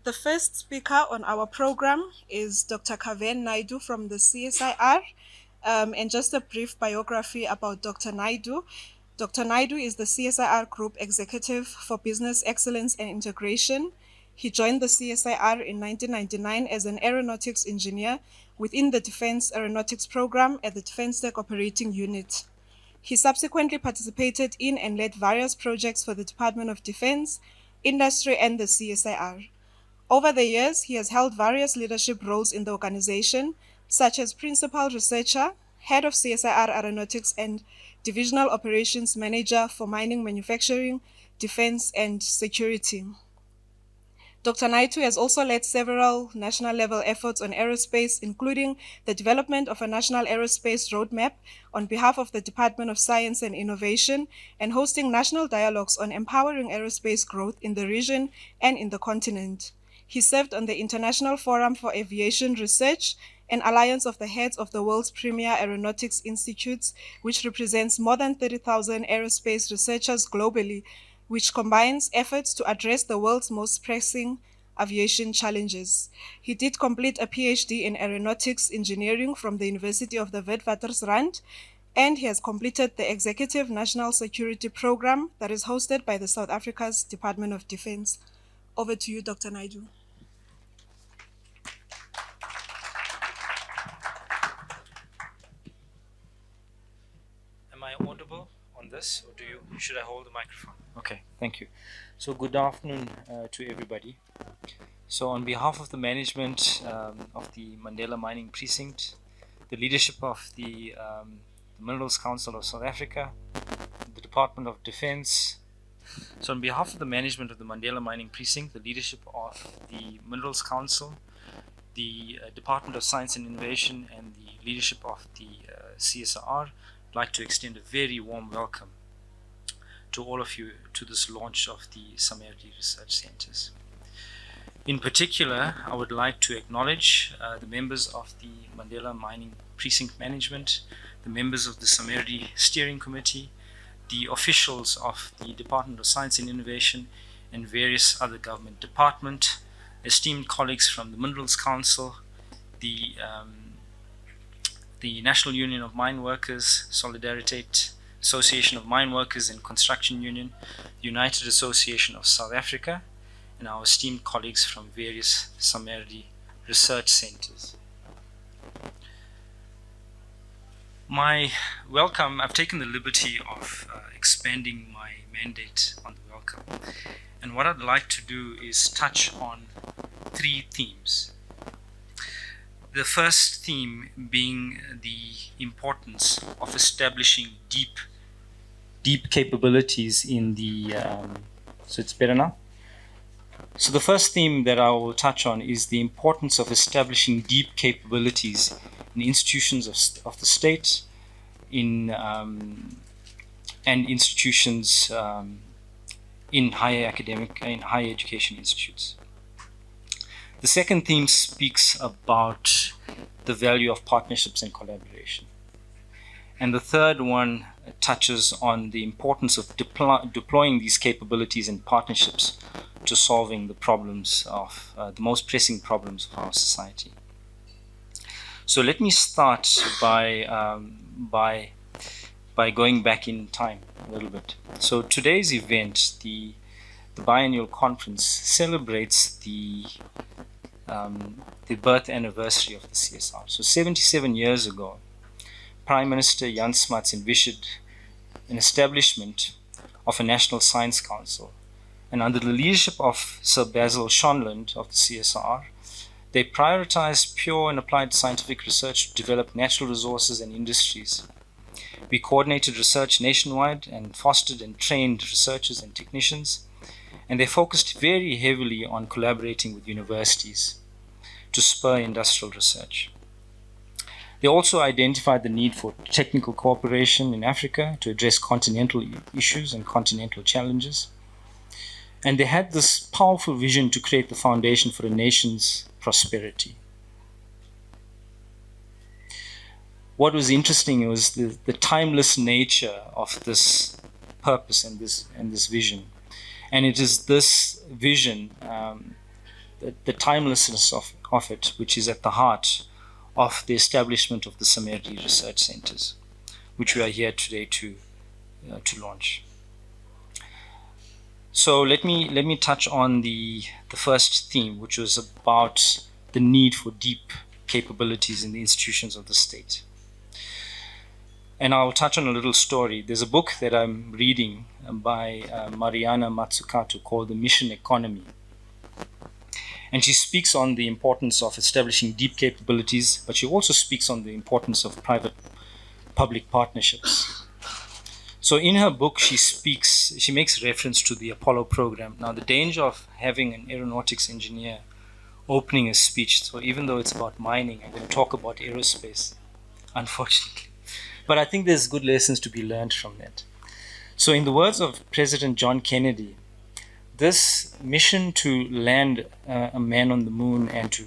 The first speaker on our program is Dr. Kaven Naidu from the CSIR. And just a brief biography about Dr. Naidu. Dr. Naidu is the CSIR Group Executive for Business Excellence and Integration. He joined the CSIR in 1999 as an aeronautics engineer within the Defense Aeronautics Program at the Defense Tech Operating Unit. He subsequently participated in and led various projects for the Department of Defense, industry, and the CSIR. Over the years, he has held various leadership roles in the organization, such as Principal Researcher, Head of CSIR Aeronautics, and Divisional Operations Manager for Mining Manufacturing, Defense, and Security. Dr. Naidu has also led several national-level efforts on aerospace, including the development of a national aerospace roadmap on behalf of the Department of Science and Innovation, and hosting national dialogues on empowering aerospace growth in the region and in the continent. He served on the International Forum for Aviation Research, an alliance of the heads of the world's premier aeronautics institutes, which represents more than 30,000 aerospace researchers globally, which combines efforts to address the world's most pressing aviation challenges. He did complete a PhD in aeronautics engineering from the University of the Witwatersrand, and he has completed the Executive National Security Program that is hosted by the South Africa's Department of Defense. Over to you, Dr. Naidu. Am I audible on this, or should I hold the microphone? Okay, thank you. So good afternoon to everybody. So on behalf of the management of the Mandela Mining Precinct, the leadership of the Minerals Council of South Africa, the Department of Defense. So on behalf of the management of the Mandela Mining Precinct, the leadership of the Minerals Council, the Department of Science and Innovation, and the leadership of the CSIR, I'd like to extend a very warm welcome to all of you to this launch of the SAMERDI Research Centers. In particular, I would like to acknowledge the members of the Mandela Mining Precinct Management, the members of the SAMERDI Steering Committee, the officials of the Department of Science and Innovation, and various other government departments, esteemed colleagues from the Minerals Council, the National Union of Mine Workers, Solidariteit, Association of Mine Workers and Construction Union, United Association of South Africa, and our esteemed colleagues from various SAMERDI research centers. My welcome, I've taken the liberty of expanding my mandate on the welcome. And what I'd like to do is touch on three themes. The first theme being the importance of establishing deep capabilities in the, so it's better now? So the first theme that I will touch on is the importance of establishing deep capabilities in institutions of the state, and institutions in higher education institutes. The second theme speaks about the value of partnerships and collaboration. And the third one touches on the importance of deploying these capabilities and partnerships to solving the problems of the most pressing problems of our society. So let me start by going back in time a little bit. So today's event, the biannual conference, celebrates the birth anniversary of the CSIR. So 77 years ago, Prime Minister Jan Smuts envisioned an establishment of a National Science Council. And under the leadership of Sir Basil Schonland of the CSIR, they prioritized pure and applied scientific research to develop natural resources and industries. We coordinated research nationwide and fostered and trained researchers and technicians, and they focused very heavily on collaborating with universities to spur industrial research. They also identified the need for technical cooperation in Africa to address continental issues and continental challenges. And they had this powerful vision to create the foundation for a nation's prosperity. What was interesting was the timeless nature of this purpose and this vision. And it is this vision the timelessness of it, which is at the heart of the establishment of the SAMERDI research centers, which we are here today to launch. So let me touch on the first theme, which was about the need for deep capabilities in the institutions of the state. And I'll touch on a little story. There's a book that I'm reading by Mariana Mazzucato called The Mission Economy. And she speaks on the importance of establishing deep capabilities, but she also speaks on the importance of private-public partnerships. So in her book, she makes reference to the Apollo program. Now, the danger of having an aeronautics engineer opening a speech, so even though it's about mining, I'm going to talk about aerospace, unfortunately. But I think there's good lessons to be learned from that. So in the words of President John Kennedy, this mission to land a man on the moon and to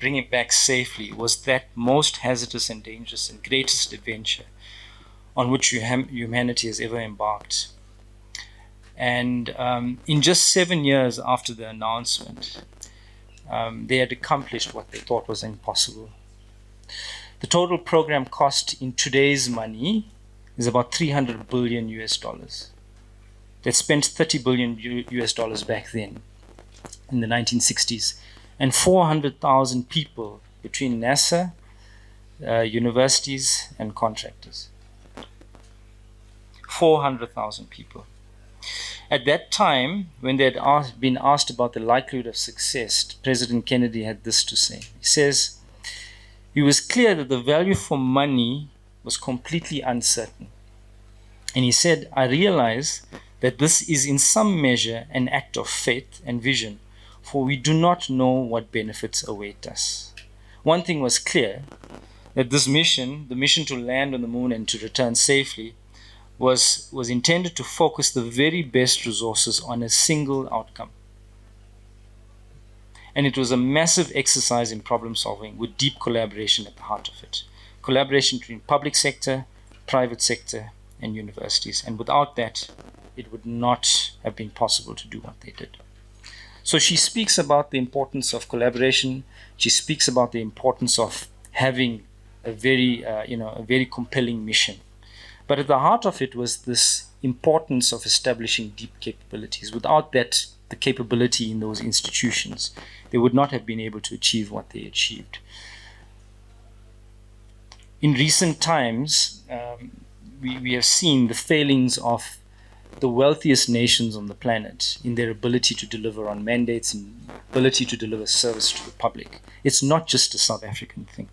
bring him back safely was that most hazardous and dangerous and greatest adventure on which humanity has ever embarked. And in just 7 years after the announcement, they had accomplished what they thought was impossible. The total program cost in today's money is about 300 billion US dollars. They spent 30 billion US dollars back then in the 1960s, and 400,000 people between NASA, universities, and contractors. 400,000 people. At that time, when they had been asked about the likelihood of success, President Kennedy had this to say. He says, "It was clear that the value for money was completely uncertain." And he said, "I realize that this is in some measure an act of faith and vision, for we do not know what benefits await us." One thing was clear, that this mission, the mission to land on the moon and to return safely, was intended to focus the very best resources on a single outcome. And it was a massive exercise in problem solving with deep collaboration at the heart of it. Collaboration between public sector, private sector, and universities. And without that, it would not have been possible to do what they did. So she speaks about the importance of collaboration. She speaks about the importance of having a very compelling mission. But at the heart of it was this importance of establishing deep capabilities. Without that, the capability in those institutions, they would not have been able to achieve what they achieved. In recent times, we have seen the failings of the wealthiest nations on the planet in their ability to deliver on mandates and ability to deliver service to the public. It's not just a South African thing.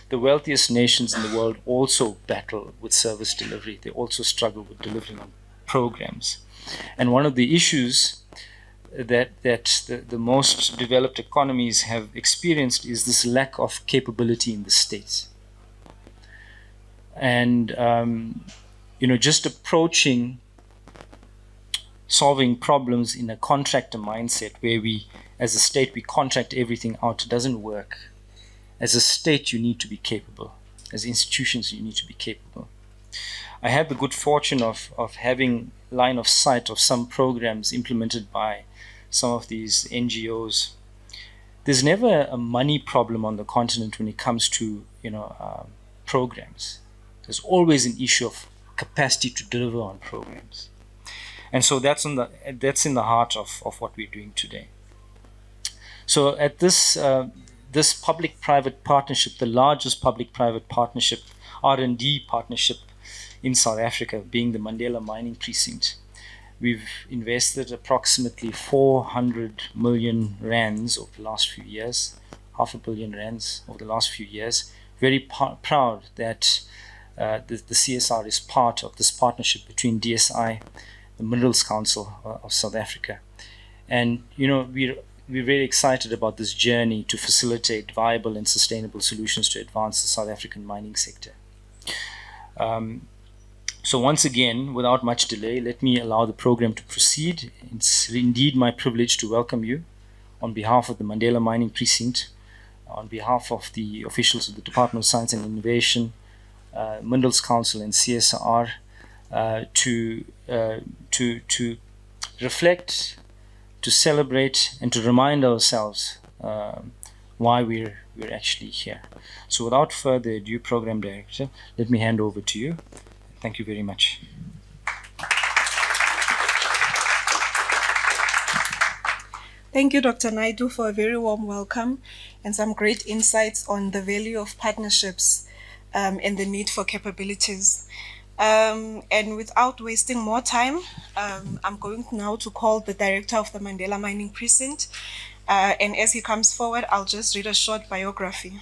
The wealthiest nations in the world also battle with service delivery. They also struggle with delivering on programs. And one of the issues that the most developed economies have experienced is this lack of capability in the states. And just approaching solving problems in a contractor mindset where we, as a state, we contract everything out doesn't work. As a state, you need to be capable. As institutions, you need to be capable. I had the good fortune of having line of sight of some programs implemented by some of these NGOs. There's never a money problem on the continent when it comes to programs. There's always an issue of capacity to deliver on programs. And so that's in the heart of what we're doing today. So at this public-private partnership, the largest public-private partnership, R&D partnership in South Africa, being the Mandela Mining Precinct, we've invested approximately 400 million rands over the last few years, R500 million over the last few years. Very proud that the CSIR is part of this partnership between DSI, the Minerals Council of South Africa. And, we're very excited about this journey to facilitate viable and sustainable solutions to advance the South African mining sector. So once again, without much delay, let me allow the program to proceed. It's indeed my privilege to welcome you on behalf of the Mandela Mining Precinct, on behalf of the officials of the Department of Science and Innovation, Minerals Council and CSIR, to reflect, to celebrate and to remind ourselves why we're actually here. So without further ado, Program Director, let me hand over to you. Thank you very much. Thank you, Dr. Naidu, for a very warm welcome and some great insights on the value of partnerships and the need for capabilities. And without wasting more time, I'm going now to call the director of the Mandela Mining Precinct. And as he comes forward, I'll just read a short biography.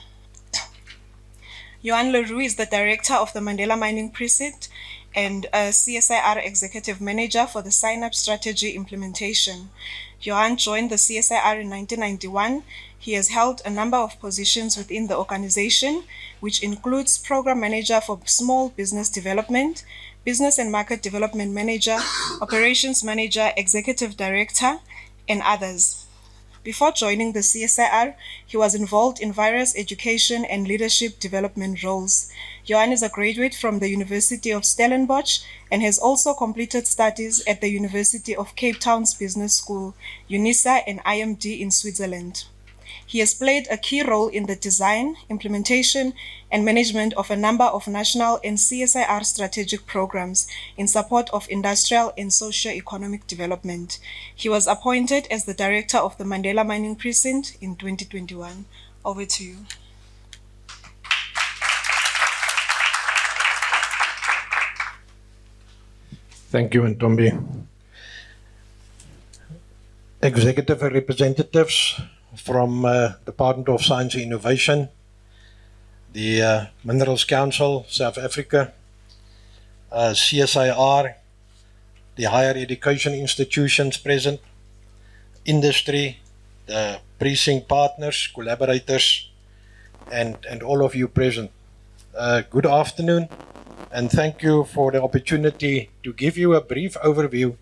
Johan Leroux is the director of the Mandela Mining Precinct and a CSIR executive manager for the sign-up strategy implementation. Johan joined the CSIR in 1991. He has held a number of positions within the organization, which includes program manager for small business development, business and market development manager, operations manager, executive director, and others. Before joining the CSIR, he was involved in various education and leadership development roles. Johan is a graduate from the University of Stellenbosch and has also completed studies at the University of Cape Town's Business School, UNISA, and IMD in Switzerland. He has played a key role in the design, implementation, and management of a number of national and CSIR strategic programs in support of industrial and socio-economic development. He was appointed as the director of the Mandela Mining Precinct in 2021. Over to you. Thank you, Ntombi. Executive representatives from Department of Science and Innovation, the Minerals Council, South Africa, CSIR, the higher education institutions present, industry, the precinct partners, collaborators, and all of you present. Good afternoon, and thank you for the opportunity to give you a brief overview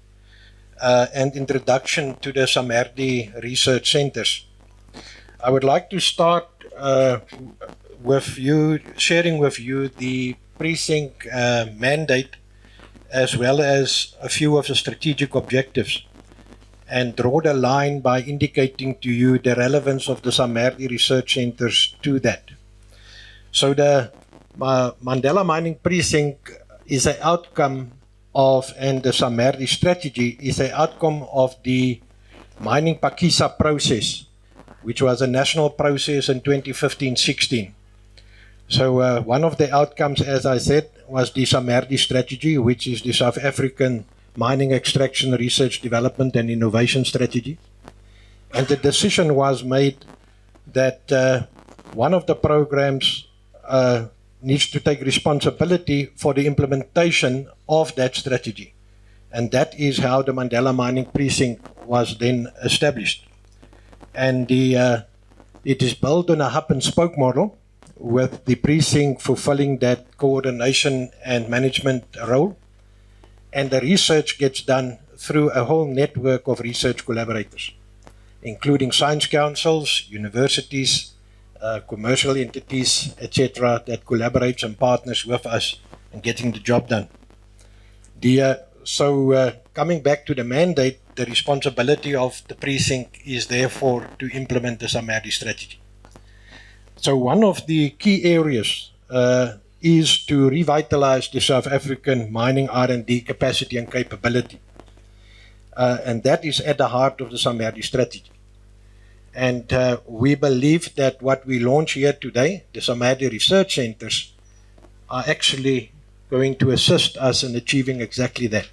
and introduction to the SAMERDI research centers. I would like to start with you, sharing with you the precinct mandate as well as a few of the strategic objectives, and draw the line by indicating to you the relevance of the SAMERDI research centers to that. So the Mandela Mining Precinct is an outcome of, and the SAMERDI strategy is an outcome of the mining Pakisa process, which was a national process in 2015-16. So one of the outcomes, as I said, was the SAMERDI strategy, which is the South African Mining Extraction Research Development and Innovation Strategy. And the decision was made that one of the programs needs to take responsibility for the implementation of that strategy. And that is how the Mandela Mining Precinct was then established. And it is built on a hub and spoke model, with the precinct fulfilling that coordination and management role. And the research gets done through a whole network of research collaborators, including science councils, universities, commercial entities, etc., that collaborates and partners with us in getting the job done. Coming back to the mandate, the responsibility of the precinct is therefore to implement the SAMERDI strategy. So one of the key areas is to revitalize the South African mining R&D capacity and capability. And that is at the heart of the SAMERDI strategy. And we believe that what we launch here today, the SAMERDI research centers, are actually going to assist us in achieving exactly that.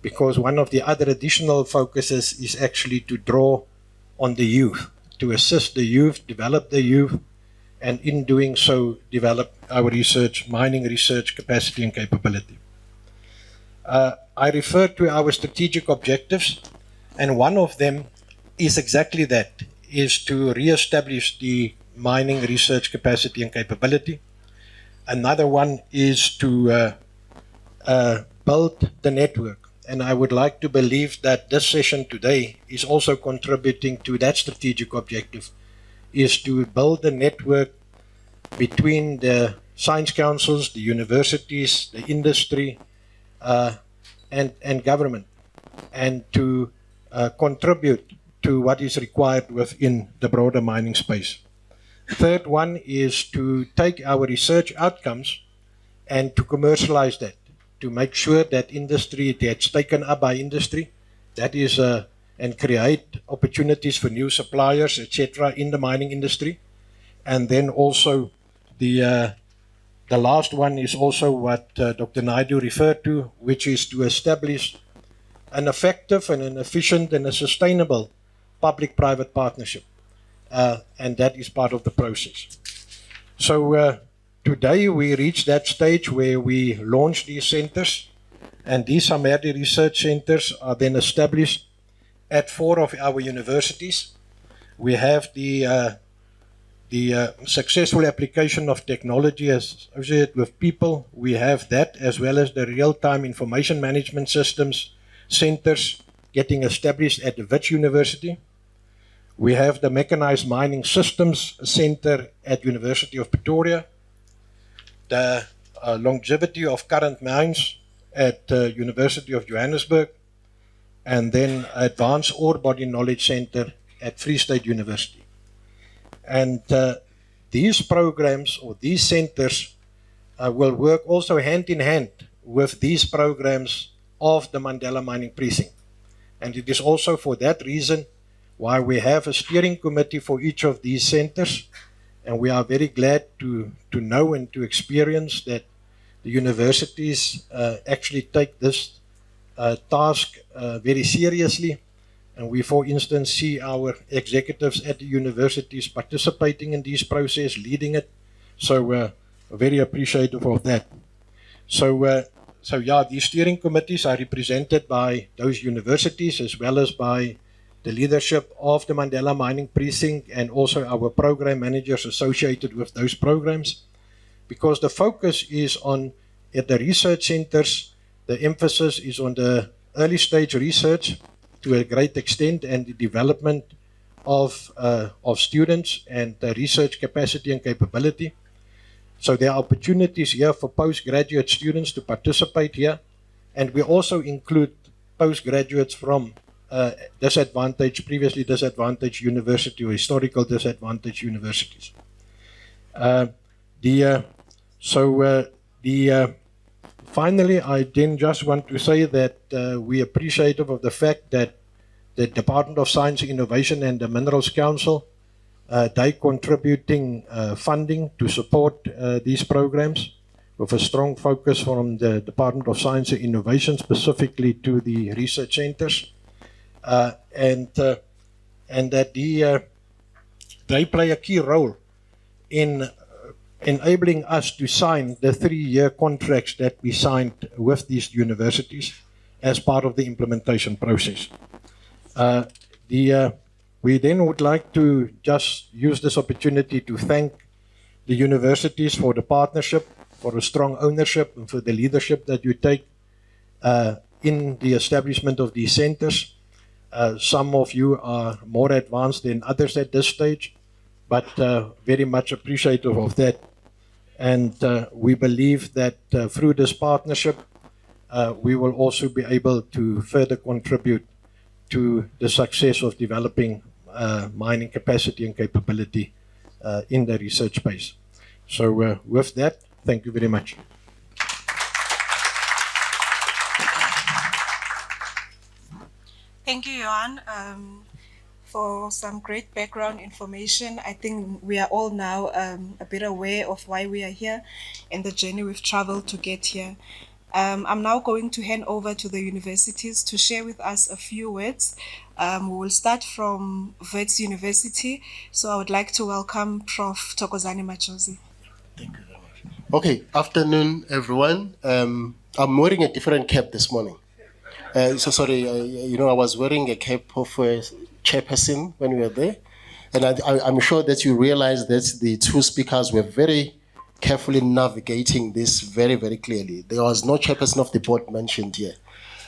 Because one of the other additional focuses is actually to draw on the youth, to assist the youth, develop the youth, and in doing so, develop our research, mining research capacity and capability. I refer to our strategic objectives, and one of them is exactly that, is to re-establish the mining research capacity and capability. Another one is to build the network. And I would like to believe that this session today is also contributing to that strategic objective, is to build a network between the science councils, the universities, the industry, and government, and to contribute to what is required within the broader mining space. Third one is to take our research outcomes and to commercialize that, to make sure that industry gets taken up by industry, that is, and create opportunities for new suppliers, etc., in the mining industry. And then also the last one is also what Dr. Naidu referred to, which is to establish an effective and an efficient and a sustainable public-private partnership. And that is part of the process. So today we reached that stage where we launched these centers, and these SAMERDI research centers are then established at 4 of our universities. We have the successful application of technology associated with people. We have that, as well as the real-time information management systems centers getting established at the Wits University. We have the Mechanized Mining Systems Center at University of Pretoria, the Longevity of Current Mines at University of Johannesburg, and then Advanced Ore Body Knowledge Center at Free State University. And these programs or these centers will work also hand in hand with these programs of the Mandela Mining Precinct. And it is also for that reason why we have a steering committee for each of these centers. And we are very glad to know and to experience that the universities actually take this task very seriously. And we, for instance, see our executives at the universities participating in this process, leading it. So we're very appreciative of that. So yeah, these steering committees are represented by those universities as well as by the leadership of the Mandela Mining Precinct and also our program managers associated with those programs. Because the focus is on, at the research centers, the emphasis is on the early stage research to a great extent and the development of students and the research capacity and capability. So there are opportunities here for postgraduate students to participate here. And we also include postgraduates from previously disadvantaged university or historical disadvantaged universities. Finally, I then just want to say that we're appreciative of the fact that the Department of Science, Innovation and the Minerals Council, they contributing funding to support these programs with a strong focus from the Department of Science and Innovation specifically to the research centers. And that they play a key role in enabling us to sign the 3-year contracts that we signed with these universities as part of the implementation process. We then would like to just use this opportunity to thank the universities for the partnership, for the strong ownership, and for the leadership that you take in the establishment of these centers. Some of you are more advanced than others at this stage, but very much appreciative of that. And we believe that through this partnership, we will also be able to further contribute to the success of developing mining capacity and capability in the research space. So with that, thank you very much. Thank you, Johan, for some great background information. I think we are all now a bit aware of why we are here and the journey we've traveled to get here. I'm now going to hand over to the universities to share with us a few words. We will start from Wits University. So I would like to welcome Prof. Thokozani Machozi. Thank you very much. Okay, afternoon, everyone. I'm wearing a different cap this morning. I was wearing a cap of chairperson when we were there. And I'm sure that you realize that the two speakers were very carefully navigating this very, very clearly. There was no chairperson of the board mentioned here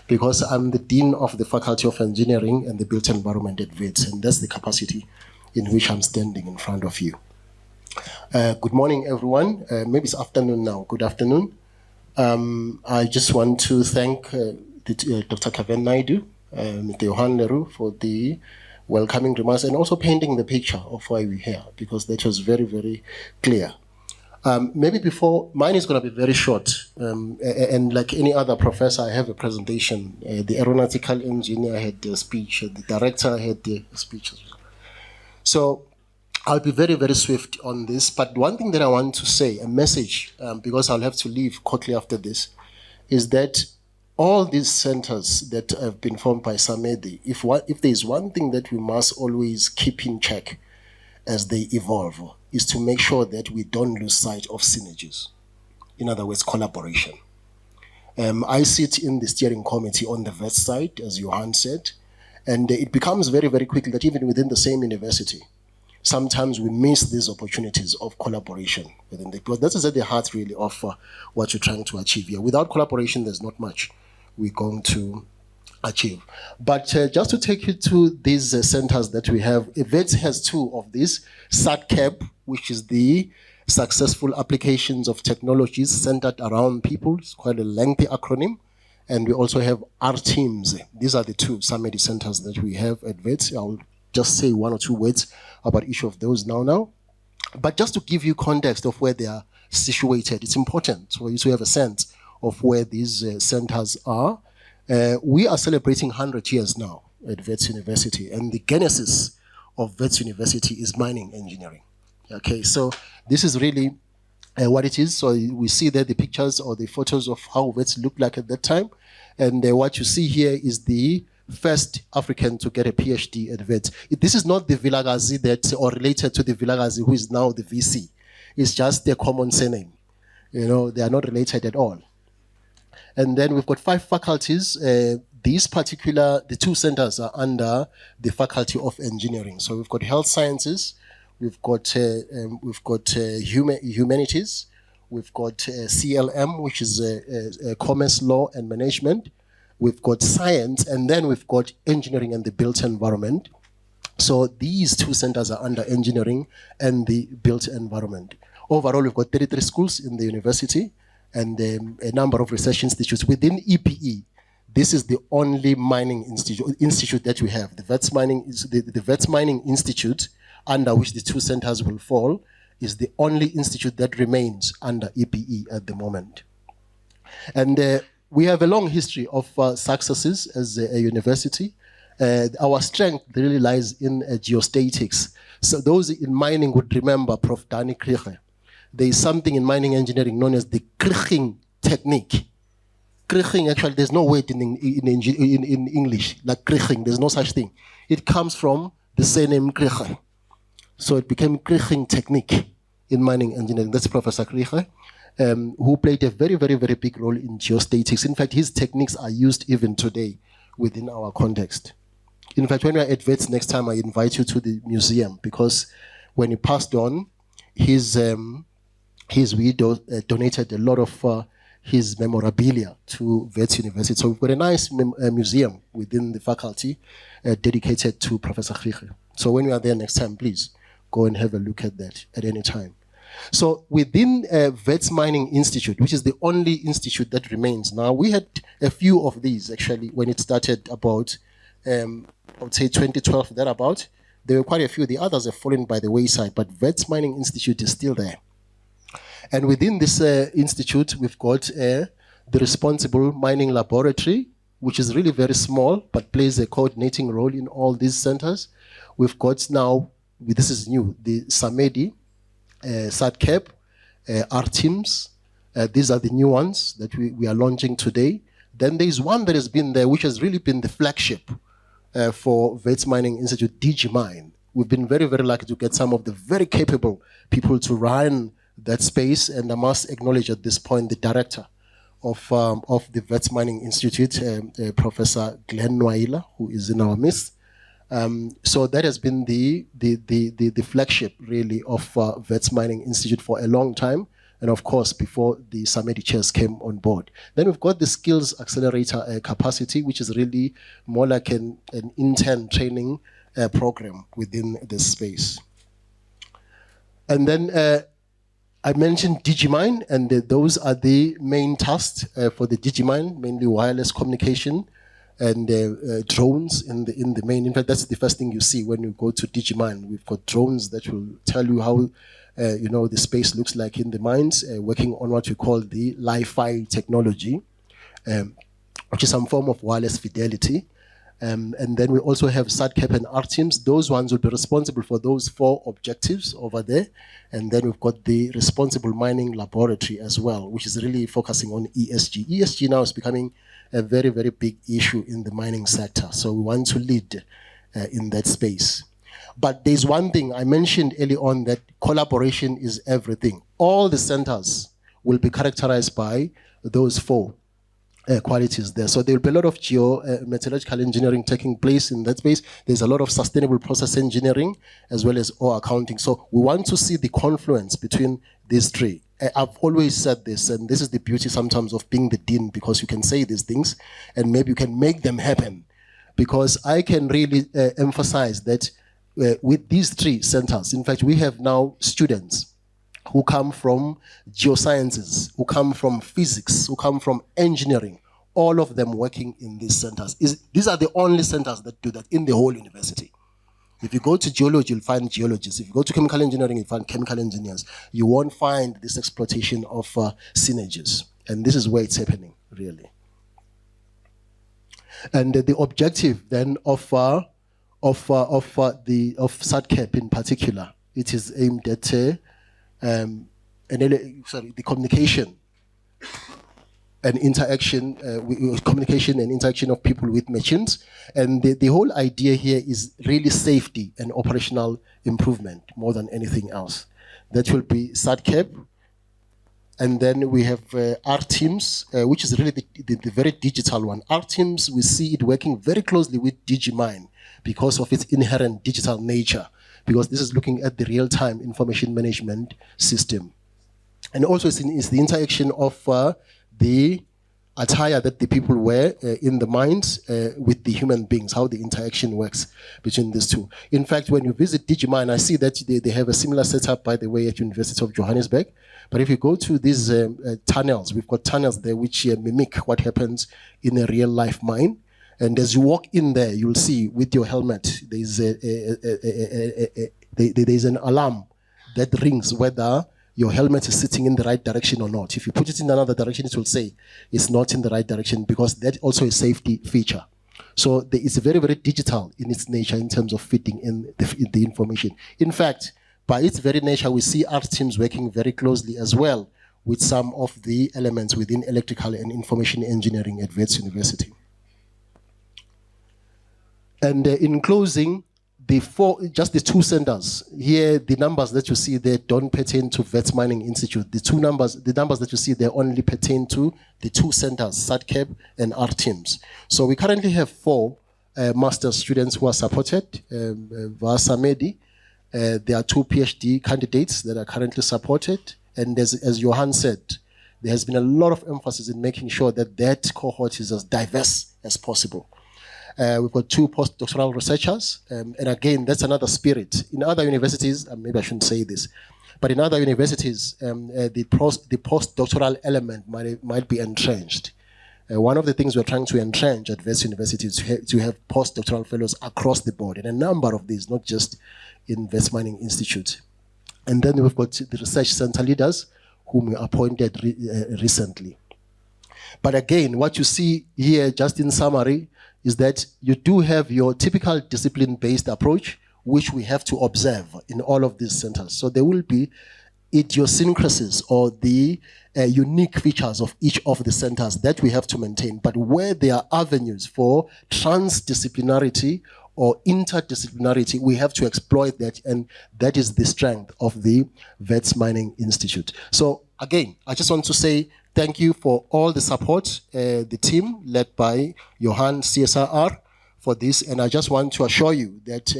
because I'm the Dean of the Faculty of Engineering and the Built Environment at Wits, and that's the capacity in which I'm standing in front of you. Good morning, everyone. Maybe it's afternoon now. Good afternoon. I just want to thank Dr. Kaven Naidu Mr. Johan Leroux, for the welcoming remarks and also painting the picture of why we're here, because that was very, very clear. Maybe before, mine is going to be very short. And like any other professor, I have a presentation. The aeronautical engineer had the speech, the director had the speech. So I'll be very, very swift on this. But one thing that I want to say, a message, because I'll have to leave quickly after this, is that all these centers that have been formed by SAMERDI, if there's one thing that we must always keep in check as they evolve, is to make sure that we don't lose sight of synergies. In other words, collaboration. I sit in the steering committee on the vet side, as Johan said, and it becomes very, very quickly that even within the same university, sometimes we miss these opportunities of collaboration within because that is at the heart really of what you're trying to achieve here. Without collaboration, there's not much we're going to achieve. But just to take you to these centers that we have, VET has two of these. SATCAP, which is the Successful Applications of Technologies Centered Around People. It's quite a lengthy acronym. And we also have RTEAMS. These are the two SAMERDI centers that we have at VET. I'll just say one or two words about each of those now. But just to give you context of where they are situated, it's important for you to have a sense of where these centers are. We are celebrating 100 years now at Wits University, and the genesis of Wits University is mining engineering. Okay, so this is really what it is. So we see there the pictures or the photos of how Wits looked like at that time, and what you see here is the first African to get a PhD at Wits. This is not the Vilakazi that, or related to the Vilakazi who is now the VC. It's just their common surname. You know, they are not related at all. And then we've got 5 faculties. The two centers are under the Faculty of Engineering. So we've got Health Sciences, we've got Humanities, we've got CLM, which is Commerce, Law and Management. We've got Science, and then we've got Engineering and the Built Environment. So these two centers are under Engineering and the Built Environment. Overall, we've got 33 schools in the university and a number of research institutes within EPE. This is the only mining institute that we have. The Wits Mining Institute, under which the two centers will fall, is the only institute that remains under EPE at the moment. And we have a long history of successes as a university. Our strength really lies in geostatics. So those in mining would remember Prof. Danny Kriege. There is something in mining engineering known as the Krieging technique. Krieging, actually, there's no word in English, like Krieging, there's no such thing. It comes from the surname Kriege. So it became Krieging technique in mining engineering. That's Professor Kriege, who played a very, very, very big role in geostatics. In fact, his techniques are used even today within our context. In fact, when we're at Wits next time, I invite you to the museum, because when he passed on, his widow donated a lot of his memorabilia to Wits University. So we've got a nice museum within the faculty dedicated to Professor Kriege. So when we are there next time, please go and have a look at that at any time. So within Wits Mining Institute, which is the only institute that remains now, we had a few of these actually when it started about, I would say 2012, thereabout. There were quite a few. The others have fallen by the wayside, but Wits Mining Institute is still there. And within this institute, we've got the Responsible Mining Laboratory, which is really very small, but plays a coordinating role in all these centers. We've got now, this is new, the SAMERDI, SATCAP, RTEAMS. These are the new ones that we are launching today. Then there's one that has been there, which has really been the flagship for Wits Mining Institute, DigiMine. We've been very, very lucky to get some of the very capable people to run that space, and I must acknowledge at this point the director of the Wits Mining Institute, Professor Glenn Nwaila, who is in our midst. So that has been the flagship really of Wits Mining Institute for a long time, and of course before the SAMERDI chairs came on board. Then we've got the Skills Accelerator capacity, which is really more like an intern training program within this space. And then I mentioned DigiMine, and those are the main tasks for the DigiMine, mainly wireless communication. and drones in the main. In fact, that's the first thing you see when you go to Digimine. We've got drones that will tell you how the space looks like in the mines, working on what we call the Li-Fi technology, which is some form of wireless fidelity. And then we also have SATCAP and R teams. Those ones will be responsible for those 4 objectives over there. And then we've got the responsible mining laboratory as well, which is really focusing on ESG. ESG now is becoming a very, very big issue in the mining sector. So we want to lead in that space. But there's one thing I mentioned early on, that collaboration is everything. All the centers will be characterized by those 4 qualities there. So there will be a lot of geometallurgical engineering taking place in that space. There's a lot of sustainable process engineering as well as ore accounting. So we want to see the confluence between these 3. I've always said this, and this is the beauty sometimes of being the dean, because you can say these things and maybe you can make them happen. Because I can really emphasize that with these 3 centers, in fact, we have now students who come from geosciences, who come from physics, who come from engineering, all of them working in these centers. These are the only centers that do that in the whole university. If you go to geology, you'll find geologists. If you go to chemical engineering, you'll find chemical engineers. You won't find this exploitation of synergies. And this is where it's happening, really. And the objective then of SATCAP in particular, it is aimed at the communication and interaction, communication and interaction of people with machines. And the whole idea here is really safety and operational improvement more than anything else. That will be SATCAP. And then we have R teams, which is really the very digital one. R teams, we see it working very closely with Digimine because of its inherent digital nature, because this is looking at the real-time information management system. And also it's the interaction of the attire that the people wear in the mines with the human beings, how the interaction works between these 2. In fact, when you visit Digimine, I see that they have a similar setup, by the way, at University of Johannesburg. But if you go to these tunnels, we've got tunnels there which mimic what happens in a real-life mine. And as you walk in there, you'll see with your helmet, there's an alarm that rings whether your helmet is sitting in the right direction or not. If you put it in another direction, it will say it's not in the right direction, because that also is a safety feature. So it's very, very digital in its nature in terms of fitting in the information. In fact, by its very nature, we see art teams working very closely as well with some of the elements within electrical and information engineering at Wits University. And in closing, just the 2 centers here, the numbers that you see there don't pertain to Wits Mining Institute. The numbers that you see there only pertain to the 2 centers, SATCAP and R teams. So we currently have 4 master's students who are supported via SAMERDI. There are 2 PhD candidates that are currently supported. And as Johan said, there has been a lot of emphasis in making sure that that cohort is as diverse as possible. We've got 2 postdoctoral researchers, and again, that's another spirit. In other universities, maybe I shouldn't say this, but in other universities, the postdoctoral element might be entrenched. One of the things we're trying to entrench at Wits University is to have postdoctoral fellows across the board, and a number of these, not just in Wits Mining Institute. And then we've got the research center leaders, whom we appointed recently. But again, what you see here, just in summary, is that you do have your typical discipline-based approach, which we have to observe in all of these centers. So there will be idiosyncrasies or the unique features of each of the centers that we have to maintain. But where there are avenues for transdisciplinarity or interdisciplinarity, we have to exploit that, and that is the strength of the Wits Mining Institute. So again, I just want to say thank you for all the support, the team led by Johan, CSIR, for this. And I just want to assure you that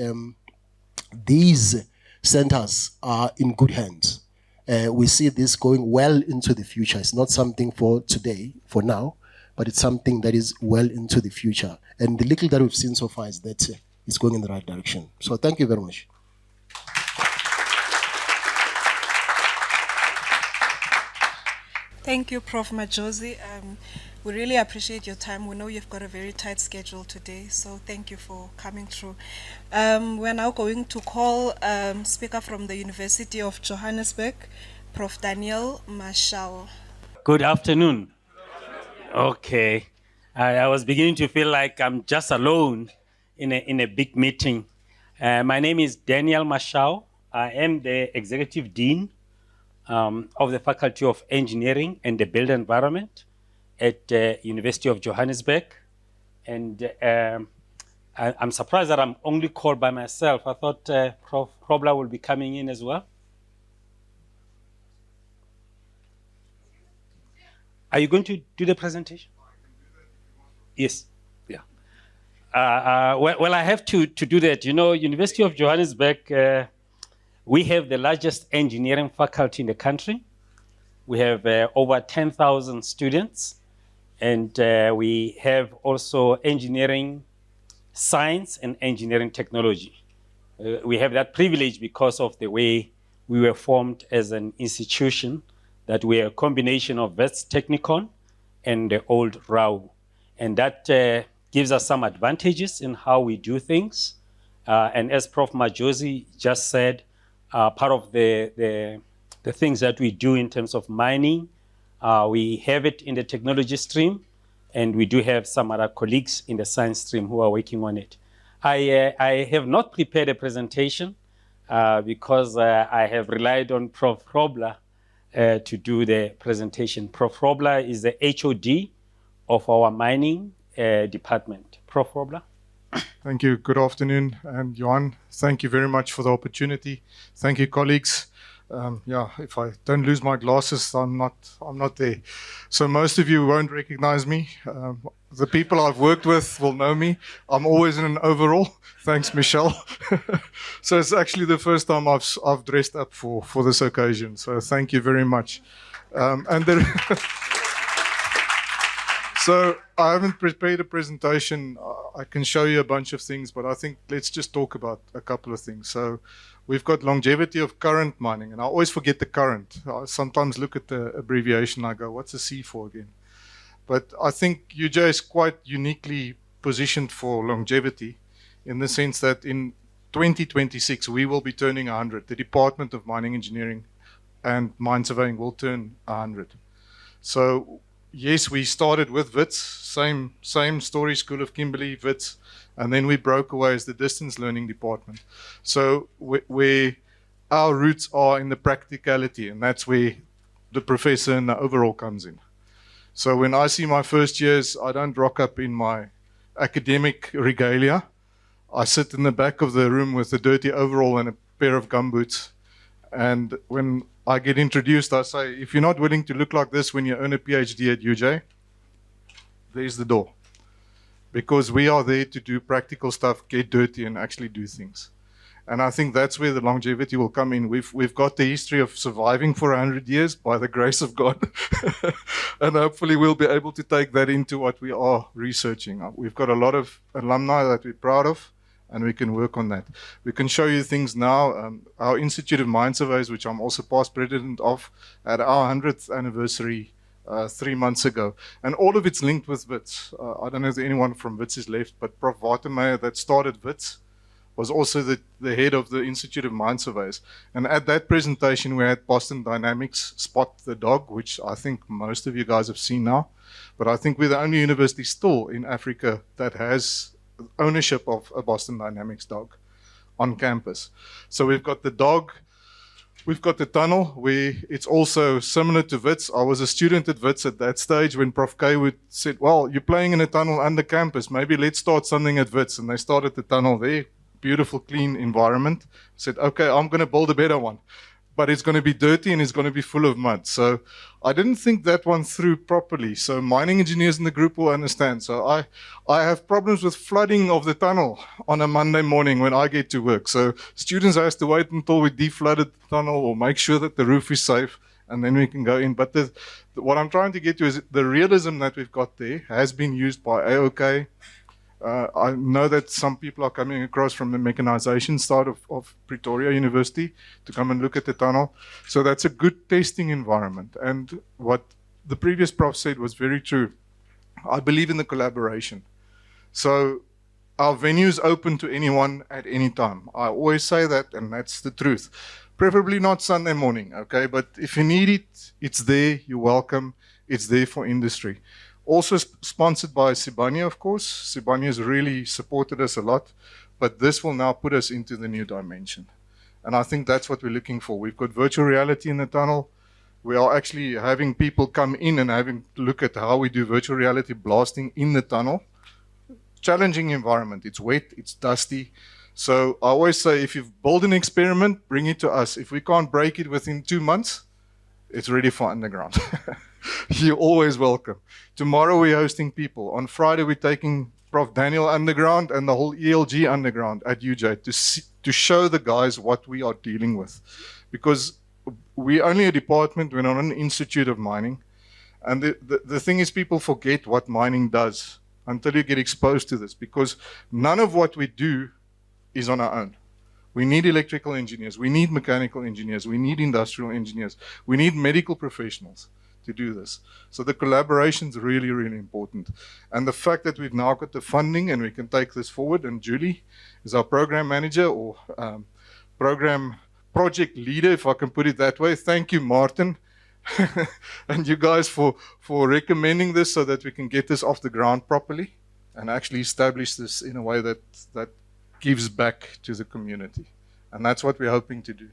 these centers are in good hands. We see this going well into the future. It's not something for today, for now, but it's something that is well into the future. And the little that we've seen so far is that it's going in the right direction. So thank you very much. Thank you, Prof. Majosi. We really appreciate your time. We know you've got a very tight schedule today, so thank you for coming through. We're now going to call speaker from the University of Johannesburg, Prof. Daniel Mashao. Good afternoon. Okay. I was beginning to feel like I'm just alone in a big meeting. My name is Daniel Mashao. I am the Executive Dean of the Faculty of Engineering and the Built Environment at the University of Johannesburg. And I'm surprised that I'm only called by myself. I thought Prof. Probla will be coming in as well. Are you going to do the presentation? Yes. Yeah. Well, I have to do that. You know, University of Johannesburg, we have the largest engineering faculty in the country. We have over 10,000 students. And we have also engineering science and engineering technology. We have that privilege because of the way we were formed as an institution, that we're a combination of Wits Technikon and the old RAU. And that gives us some advantages in how we do things. And as Prof. Majosi just said, part of the things that we do in terms of mining, we have it in the technology stream, and we do have some other colleagues in the science stream who are working on it. I have not prepared a presentation because I have relied on Prof. Probla to do the presentation. Prof. Probla is the HOD of our mining department. Prof. Probla. Thank you. Good afternoon. And Johan, thank you very much for the opportunity. Thank you, colleagues. Yeah, if I don't lose my glasses, I'm not there. So most of you won't recognize me. The people I've worked with will know me. I'm always in an overall. Thanks, Michelle. So it's actually the first time I've dressed up for this occasion. So thank you very much. So I haven't prepared a presentation. I can show you a bunch of things, but I think let's just talk about a couple of things. So we've got longevity of current mining, and I always forget the current. I sometimes look at the abbreviation, I go, what's the C for again? But I think UJ is quite uniquely positioned for longevity in the sense that in 2026, we will be turning 100. The Department of Mining Engineering and Mine Surveying will turn 100. So yes, we started with Wits, same story, School of Kimberley, Wits, and then we broke away as the distance learning department. So where our roots are in the practicality, and that's where the professor and the overall comes in. So when I see my first years, I don't rock up in my academic regalia. I sit in the back of the room with a dirty overall and a pair of gumboots. And when I get introduced, I say, if you're not willing to look like this when you earn a PhD at UJ, there's the door. Because we are there to do practical stuff, get dirty, and actually do things. And I think that's where the longevity will come in. We've got the history of surviving for 100 years by the grace of God. And hopefully we'll be able to take that into what we are researching. We've got a lot of alumni that we're proud of, and we can work on that. We can show you things now. Our Institute of Mine Surveys, which I'm also past president of, at our 100th anniversary 3 months ago. And all of it's linked with Wits. I don't know if anyone from Wits is left, but Prof. Watermeyer that started Wits was also the head of the Institute of Mine Surveys. And at that presentation, we had Boston Dynamics spot the dog, which I think most of you guys have seen now. But I think we're the only university still in Africa that has ownership of a Boston Dynamics dog on campus. So we've got the dog, we've got the tunnel. It's also similar to Wits. I was a student at Wits at that stage when Prof. Kaywood said, well, you're playing in a tunnel under campus. Maybe let's start something at Wits. And they started the tunnel there. Beautiful, clean environment. Said, okay, I'm going to build a better one. But it's going to be dirty and it's going to be full of mud. So I didn't think that one through properly. So mining engineers in the group will understand. So I have problems with flooding of the tunnel on a Monday morning when I get to work. So students have to wait until we deflooded the tunnel or make sure that the roof is safe, and then we can go in. But what I'm trying to get to is the realism that we've got there has been used by AOK. I know that some people are coming across from the mechanization side of Pretoria University to come and look at the tunnel. So that's a good testing environment. And what the previous prof said was very true. I believe in the collaboration. So our venue is open to anyone at any time. I always say that, and that's the truth. Preferably not Sunday morning, okay? But if you need it, it's there, you're welcome. It's there for industry. Also sponsored by Sibanye, of course. Sibanye has really supported us a lot, but this will now put us into the new dimension. And I think that's what we're looking for. We've got virtual reality in the tunnel. We are actually having people come in and having to look at how we do virtual reality blasting in the tunnel. Challenging environment. It's wet, it's dusty. So I always say, if you've built an experiment, bring it to us. If we can't break it within 2 months, it's ready for underground. You're always welcome. Tomorrow we're hosting people. On Friday we're taking Prof. Daniel underground and the whole ELG underground at UJ to show the guys what we are dealing with. Because we're only a department, we're not an institute of mining. And the thing is, people forget what mining does until you get exposed to this, because none of what we do is on our own. We need electrical engineers, we need mechanical engineers, we need industrial engineers, we need medical professionals to do this. So the collaboration is really, really important. And the fact that we've now got the funding and we can take this forward, and Julie is our program manager, or program project leader, if I can put it that way. Thank you, Martin, and you guys for recommending this so that we can get this off the ground properly and actually establish this in a way that gives back to the community. And that's what we're hoping to do.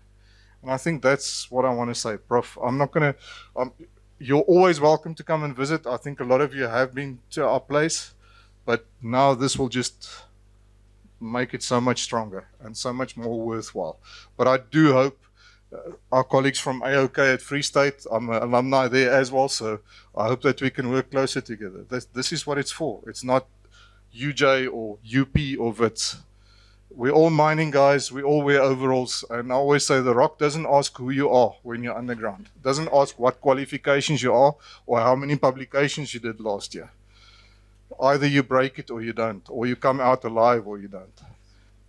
And I think that's what I want to say, Prof. I'm not going to, you're always welcome to come and visit. I think a lot of you have been to our place, but now this will just make it so much stronger and so much more worthwhile. But I do hope our colleagues from AOK at Free State, I'm an alumni there as well, so I hope that we can work closer together. This is what it's for. It's not UJ or UP or WITS. We're all mining guys, we all wear overalls, and I always say the rock doesn't ask who you are when you're underground. It doesn't ask what qualifications you are or how many publications you did last year. Either you break it or you don't, or you come out alive or you don't.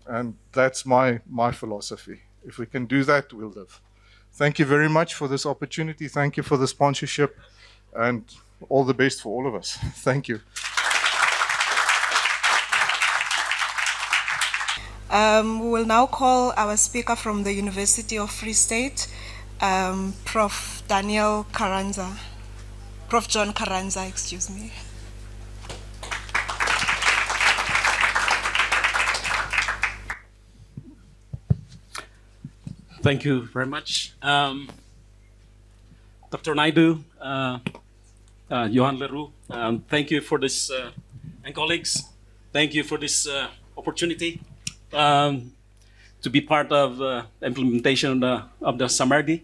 And that's my philosophy. If we can do that, we'll live. Thank you very much for this opportunity. Thank you for the sponsorship, and all the best for all of us. Thank you. We will now call our speaker from the University of Free State, Prof. Daniel Carranza. Prof. John Carranza, excuse me. Thank you very much. Dr. Naidu, Johan Leroux, thank you for this, and colleagues, thank you for this opportunity to be part of the implementation of the SAMERDI.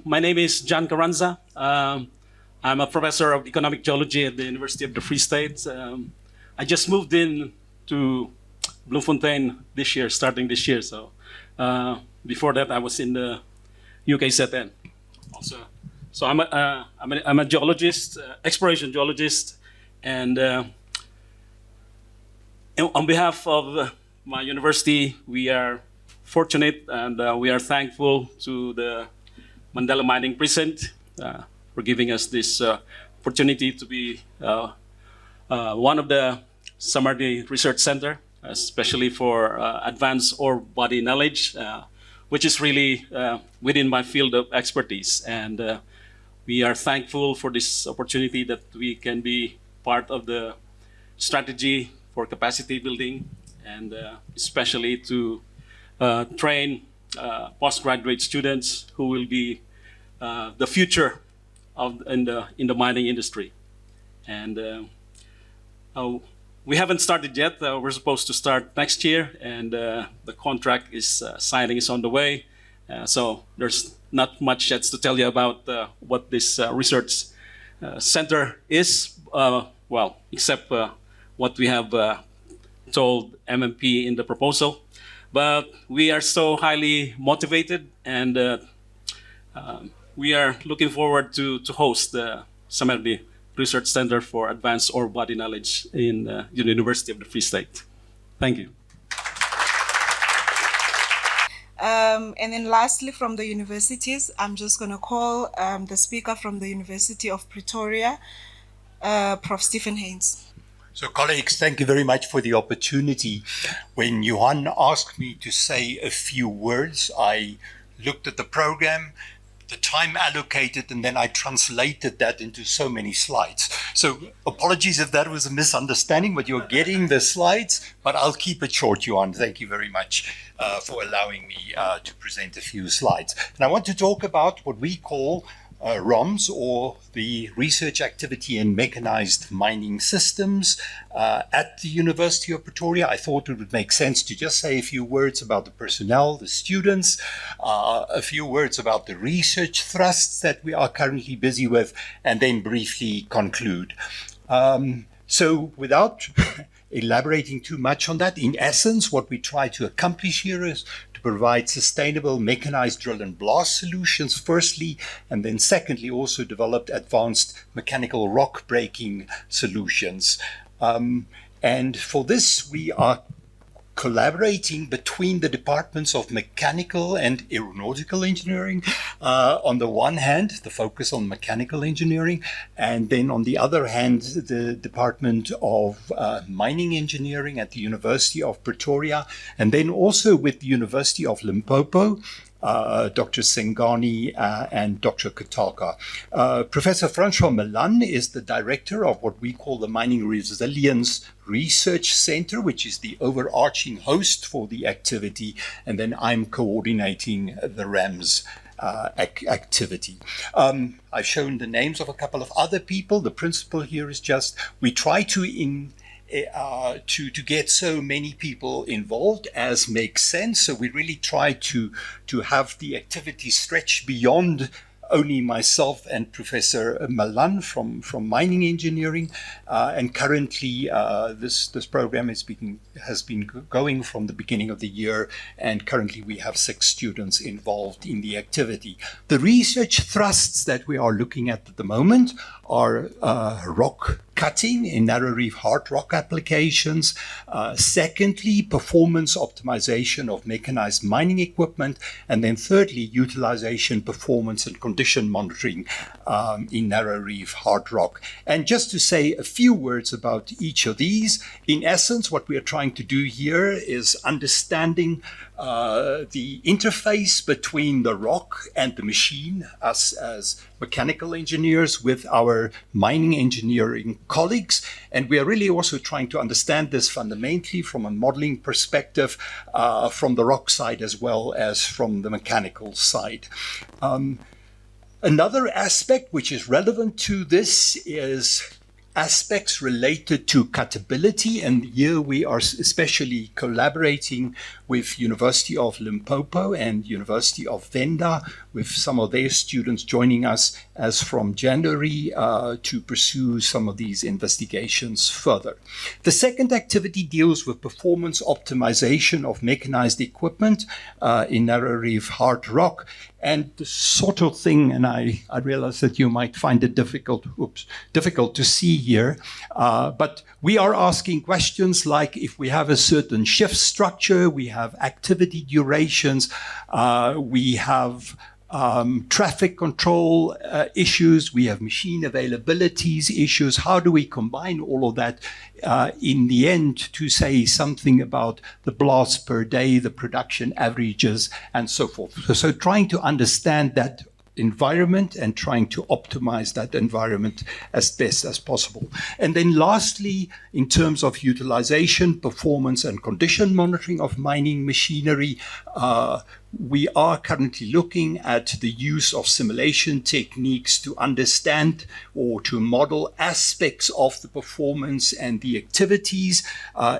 My name is John Carranza. I'm a professor of economic geology at the University of the Free State. I just moved in to Bloemfontein this year, starting this year. So before that, I was in the UK ZN also. So I'm a geologist, exploration geologist, and on behalf of my university, we are fortunate and we are thankful to the Mandela Mining Precinct for giving us this opportunity to be one of the SAMERDI Research Center, especially for advanced ore body knowledge, which is really within my field of expertise. And we are thankful for this opportunity that we can be part of the strategy for capacity building, and especially to train postgraduate students who will be the future in the mining industry. And we haven't started yet. We're supposed to start next year, and the contract is signing is on the way. So there's not much yet to tell you about what this research center is, well, except what we have told MMP in the proposal. But we are so highly motivated, and we are looking forward to host the SAMERDI Research Center for Advanced Ore Body Knowledge in the University of the Free State. Thank you. And then lastly, from the universities, I'm just going to call the speaker from the University of Pretoria, Prof. Stephen Haynes. So, colleagues, thank you very much for the opportunity. When Johan asked me to say a few words, I looked at the program, the time allocated, and then I translated that into so many slides. So apologies if that was a misunderstanding, but you're getting the slides, but I'll keep it short, Johan. Thank you very much for allowing me to present a few slides. And I want to talk about what we call ROMS, or the Research Activity in Mechanized Mining Systems at the University of Pretoria. I thought it would make sense to just say a few words about the personnel, the students, a few words about the research thrusts that we are currently busy with, and then briefly conclude. So without elaborating too much on that, in essence, what we try to accomplish here is to provide sustainable mechanized drill and blast solutions, firstly, and then secondly, also developed advanced mechanical rock breaking solutions. And for this, we are collaborating between the departments of mechanical and aeronautical engineering. On the one hand, the focus on mechanical engineering, and then on the other hand, the Department of Mining Engineering at the University of Pretoria, and then also with the University of Limpopo, Dr. Sengani and Dr. Kataka. Professor Francois Milan is the director of what we call the Mining Resilience Research Center, which is the overarching host for the activity, and then I'm coordinating the RAMS activity. I've shown the names of a couple of other people. The principle here is just we try to get so many people involved as makes sense. So we really try to have the activity stretch beyond only myself and Professor Malan from mining engineering. And currently this program has been going from the beginning of the year, and currently we have 6 students involved in the activity. The research thrusts that we are looking at the moment are rock cutting in narrow reef hard rock applications. Secondly, performance optimization of mechanized mining equipment. And then thirdly, utilization, performance and condition monitoring in narrow reef hard rock. And just to say a few words about each of these, in essence, what we are trying to do here is understanding the interface between the rock and the machine, us as mechanical engineers with our mining engineering colleagues. And we are really also trying to understand this fundamentally from a modeling perspective, from the rock side as well as from the mechanical side. Another aspect which is relevant to this is aspects related to cuttability, and here we are especially collaborating with University of Limpopo and University of Venda, with some of their students joining us as from January to pursue some of these investigations further. The second activity deals with performance optimization of mechanized equipment in narrow reef hard rock. And the sort of thing, and I realize that you might find it difficult to see here, but we are asking questions like, if we have a certain shift structure, we have activity durations, we have traffic control issues, we have machine availabilities issues. How do we combine all of that in the end to say something about the blasts per day, the production averages, and so forth? So trying to understand that environment and trying to optimize that environment as best as possible. And then lastly, in terms of utilization, performance, and condition monitoring of mining machinery, we are currently looking at the use of simulation techniques to understand or to model aspects of the performance and the activities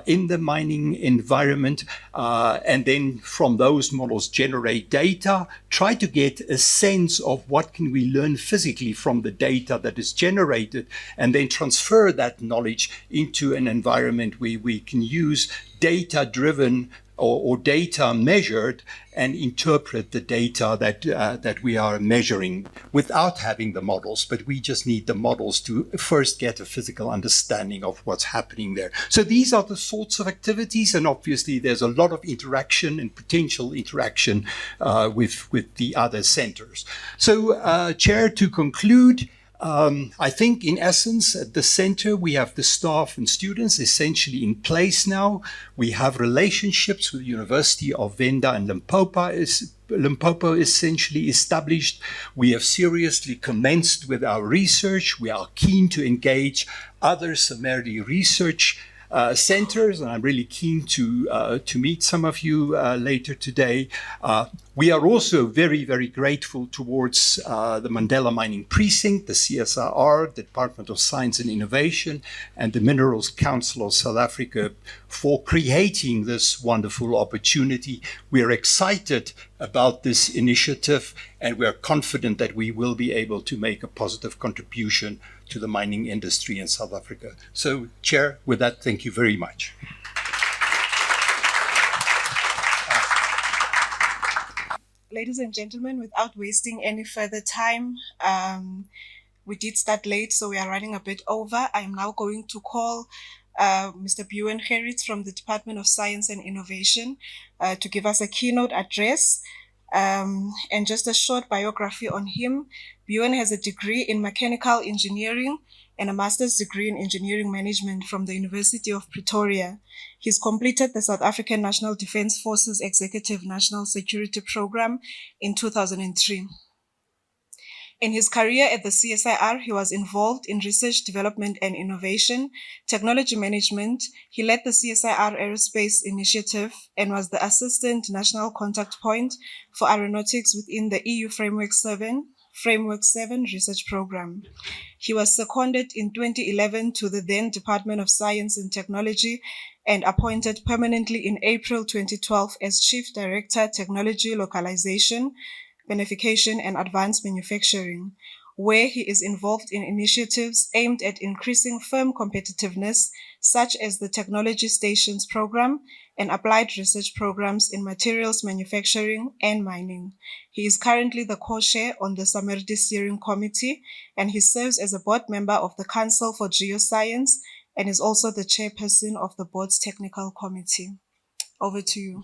in the mining environment, and then from those models generate data, try to get a sense of what can we learn physically from the data that is generated, and then transfer that knowledge into an environment where we can use data-driven or data measured and interpret the data that we are measuring without having the models. But we just need the models to first get a physical understanding of what's happening there. So these are the sorts of activities, and obviously there's a lot of interaction and potential interaction with the other centers. So, Chair, to conclude, I think in essence at the center we have the staff and students essentially in place now. We have relationships with the University of Venda and Limpopo essentially established. We have seriously commenced with our research. We are keen to engage other SAMERDI research centers, and I'm really keen to meet some of you later today. We are also very, very grateful towards the Mandela Mining Precinct, the CSIR, the Department of Science and Innovation, and the Minerals Council of South Africa for creating this wonderful opportunity. We are excited about this initiative, and we are confident that we will be able to make a positive contribution to the mining industry in South Africa. So, Chair, with that, thank you very much. Ladies and gentlemen, without wasting any further time, we did start late, so we are running a bit over. I am now going to call Mr. Bjorn Gerritz from the Department of Science and Innovation to give us a keynote address. And just a short biography on him. Bjorn has a degree in mechanical engineering and a master's degree in engineering management from the University of Pretoria. He's completed the South African National Defence Forces Executive National Security Program in 2003. In his career at the CSIR, he was involved in research, development and innovation, technology management. He led the CSIR Aerospace Initiative and was the Assistant National Contact Point for Aeronautics within the EU Framework 7 Research Program. He was seconded in 2011 to the then Department of Science and Technology and appointed permanently in April 2012 as Chief Director, Technology Localization, Beneficiation and Advanced Manufacturing, where he is involved in initiatives aimed at increasing firm competitiveness, such as the Technology Stations Program and applied research programs in materials manufacturing and mining. He is currently the co-chair on the SAMERDI Steering Committee, and he serves as a board member of the Council for Geoscience and is also the chairperson of the board's technical committee. Over to you.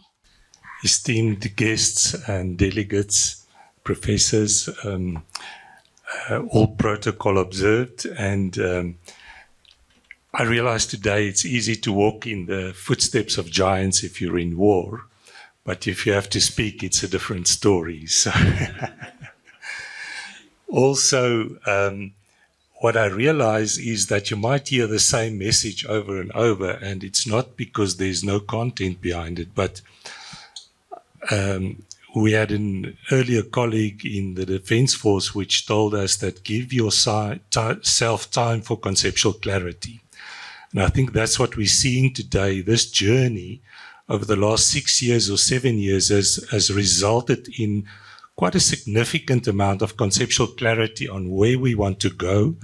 Esteemed guests and delegates, professors, all protocol observed, and I realize today it's easy to walk in the footsteps of giants if you're in war, but if you have to speak, it's a different story. So also, what I realize is that you might hear the same message over and over, and it's not because there's no content behind it, but we had an earlier colleague in the Defence Force which told us that give yourself time for conceptual clarity. And I think that's what we're seeing today. This journey over the last 6 years or 7 years has resulted in quite a significant amount of conceptual clarity on where we want to go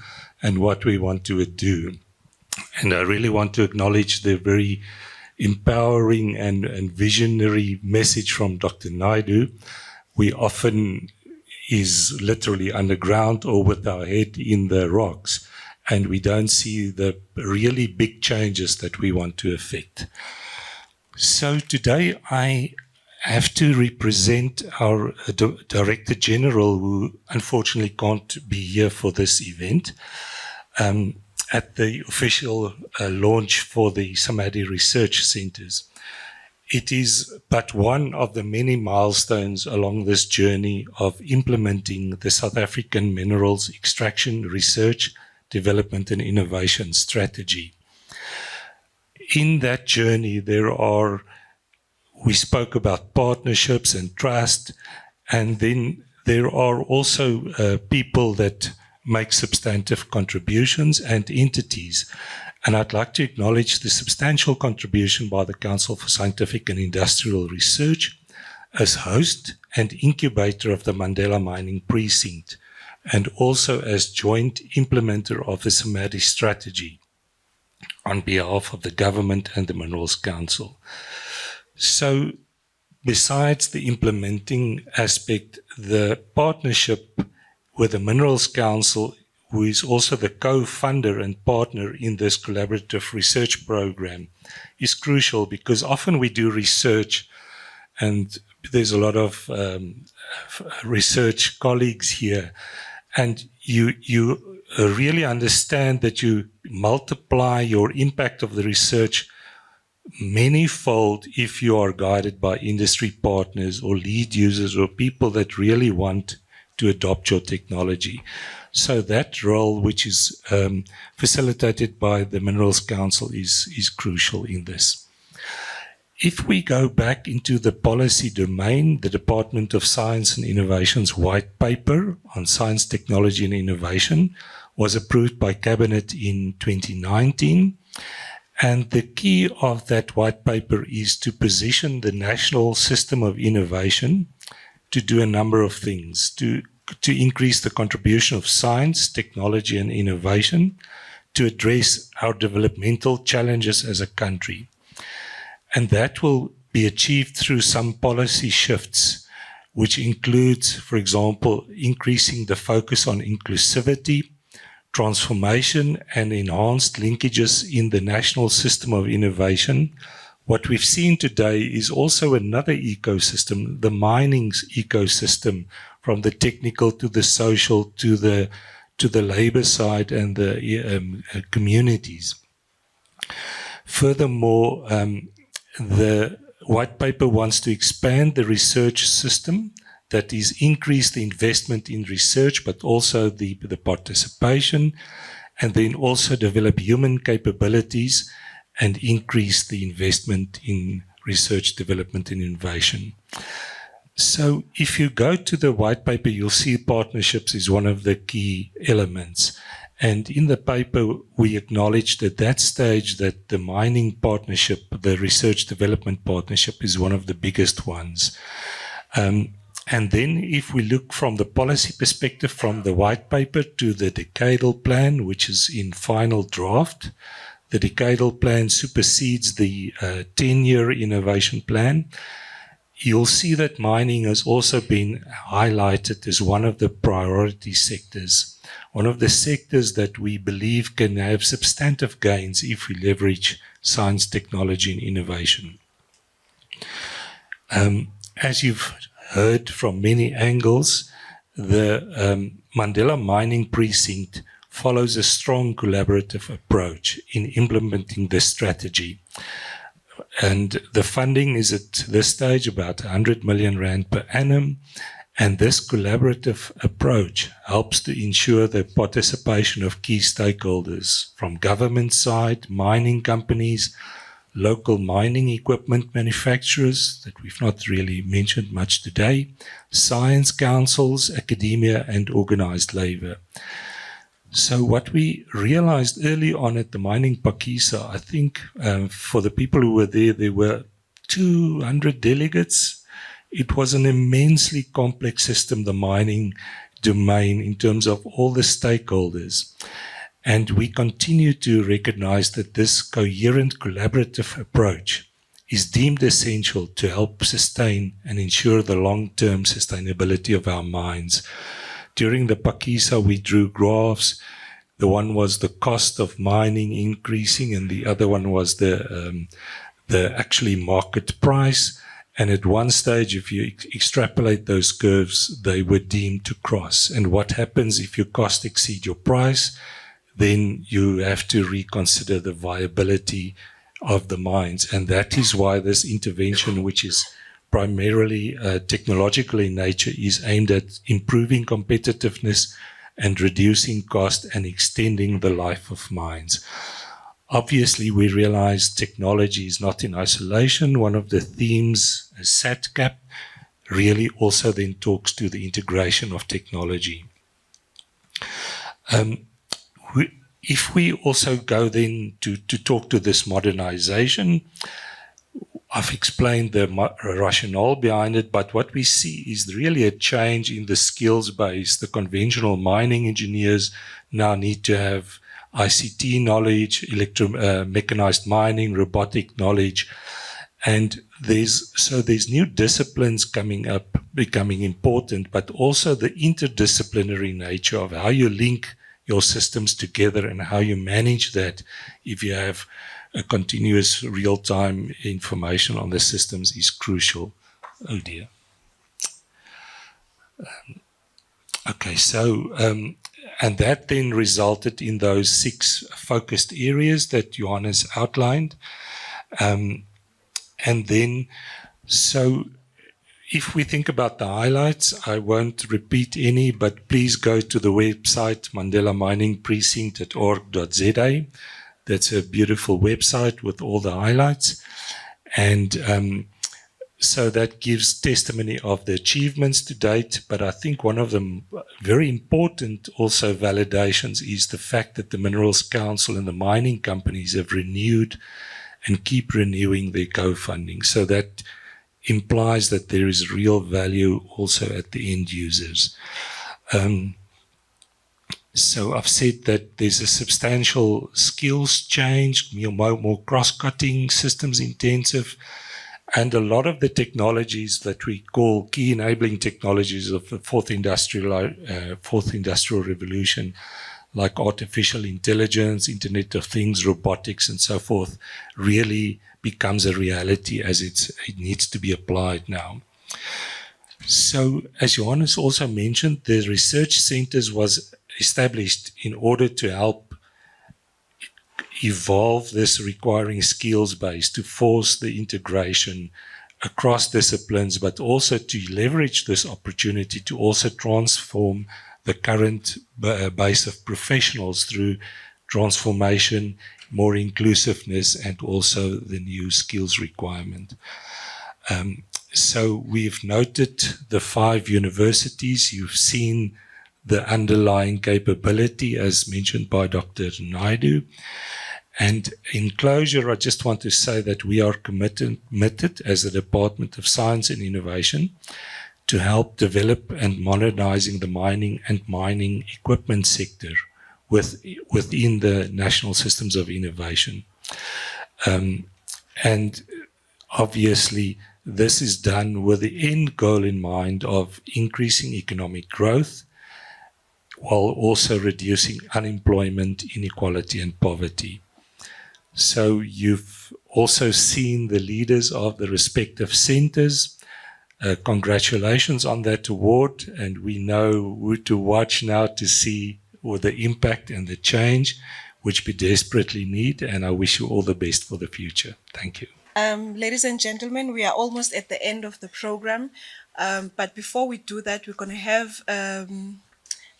and what we want to do. And I really want to acknowledge the very empowering and visionary message from Dr. Naidu. We often is literally underground or with our head in the rocks, and we don't see the really big changes that we want to effect. So today I have to represent our Director General, who unfortunately can't be here for this event, at the official launch for the SAMERDI Research Centres. It is but one of the many milestones along this journey of implementing the South African Minerals Extraction Research, Development and Innovation Strategy. In that journey, we spoke about partnerships and trust, and then there are also people that make substantive contributions and entities. And I'd like to acknowledge the substantial contribution by the Council for Scientific and Industrial Research as host and incubator of the Mandela Mining Precinct, and also as joint implementer of the SAMERDI strategy on behalf of the government and the Minerals Council. So besides the implementing aspect, the partnership with the Minerals Council, who is also the co-funder and partner in this collaborative research program, is crucial, because often we do research and there's a lot of research colleagues here, and you really understand that you multiply your impact of the research manyfold if you are guided by industry partners or lead users or people that really want to adopt your technology. So that role, which is facilitated by the Minerals Council, is crucial in this. If we go back into the policy domain, the Department of Science and Innovation's white paper on science, technology and innovation was approved by Cabinet in 2019. And the key of that white paper is to position the national system of innovation to do a number of things, to increase the contribution of science, technology and innovation, to address our developmental challenges as a country. And that will be achieved through some policy shifts, which includes, for example, increasing the focus on inclusivity, transformation and enhanced linkages in the national system of innovation. What we've seen today is also another ecosystem, the mining's ecosystem, from the technical to the social to the labor side and the communities. Furthermore, the white paper wants to expand the research system, that is, increase the investment in research, but also the participation, and then also develop human capabilities and increase the investment in research, development, and innovation. So if you go to the white paper, you'll see partnerships is one of the key elements. And in the paper, we acknowledged at that stage that the mining partnership, the research development partnership, is one of the biggest ones. And then if we look from the policy perspective, from the white paper to the decadal plan, which is in final draft, the decadal plan supersedes the 10-year innovation plan. You'll see that mining has also been highlighted as one of the priority sectors, one of the sectors that we believe can have substantive gains if we leverage science, technology, and innovation. As you've heard from many angles, the Mandela Mining Precinct follows a strong collaborative approach in implementing this strategy. And the funding is at this stage about 100 million rand per annum. And this collaborative approach helps to ensure the participation of key stakeholders from government side, mining companies, local mining equipment manufacturers that we've not really mentioned much today, science councils, academia, and organized labor. So what we realized early on at the Mining Pakisa, I think for the people who were there were 200 delegates. It was an immensely complex system, the mining domain, in terms of all the stakeholders. And we continue to recognize that this coherent collaborative approach is deemed essential to help sustain and ensure the long-term sustainability of our mines. During the Pakisa, we drew graphs. The one was the cost of mining increasing, and the other one was the actually market price. And at one stage, if you extrapolate those curves, they were deemed to cross. And what happens if your cost exceed your price? Then you have to reconsider the viability of the mines. And that is why this intervention, which is primarily technological in nature, is aimed at improving competitiveness and reducing cost and extending the life of mines. Obviously, we realize technology is not in isolation. One of the themes, SATCAP, really also then talks to the integration of technology. If we also go then to talk to this modernization, I've explained the rationale behind it, but what we see is really a change in the skills base. The conventional mining engineers now need to have ICT knowledge, mechanized mining, robotic knowledge, and there's new disciplines coming up, becoming important, but also the interdisciplinary nature of how you link your systems together and how you manage that if you have a continuous real-time information on the systems is crucial. Oh dear. Okay, so And that then resulted in those 6 focused areas that Johannes outlined. And then, so if we think about the highlights, I won't repeat any, but please go to the website mandelaminingprecinct.org.za. That's a beautiful website with all the highlights. And so that gives testimony of the achievements to date. But I think one of the very important also validations is the fact that the Minerals Council and the mining companies have renewed and keep renewing their co-funding. So that implies that there is real value also at the end users. So I've said that there's a substantial skills change, more cross-cutting, systems intensive, and a lot of the technologies that we call key enabling technologies of the fourth industrial revolution, like artificial intelligence, Internet of Things, robotics, and so forth, really becomes a reality as it needs to be applied now. So, as Johannes also mentioned, the research centers was established in order to help evolve this requiring skills base to force the integration across disciplines, but also to leverage this opportunity to also transform the current base of professionals through transformation, more inclusiveness, and also the new skills requirement. So we've noted the 5 universities. You've seen the underlying capability as mentioned by Dr. Naidu. And in closure, I just want to say that we are committed as the Department of Science and Innovation to help develop and modernizing the mining and mining equipment sector within the national systems of innovation. And obviously, this is done with the end goal in mind of increasing economic growth while also reducing unemployment, inequality, and poverty. So you've also seen the leaders of the respective centers. Congratulations on that award, and we know who to watch now to see the impact and the change which we desperately need, and I wish you all the best for the future. Thank you. Ladies and gentlemen, we are almost at the end of the program, but before we do that, we're going to have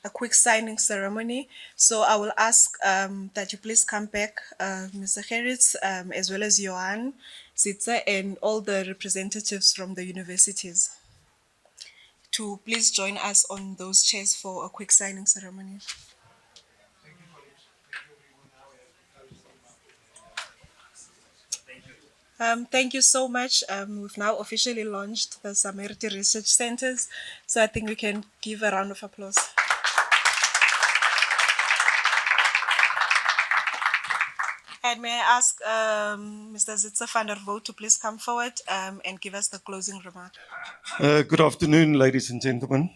a quick signing ceremony. So I will ask that you please come back, Mr. Gerritz, as well as Johan, Sitza, and all the representatives from the universities to please join us on those chairs for a quick signing ceremony. Thank you so much. We've now officially launched the SAMERDI Research Centers, so I think we can give a round of applause. And may I ask Mr. Zitza van der Voort to please come forward and give us the closing remark. Good afternoon, ladies and gentlemen.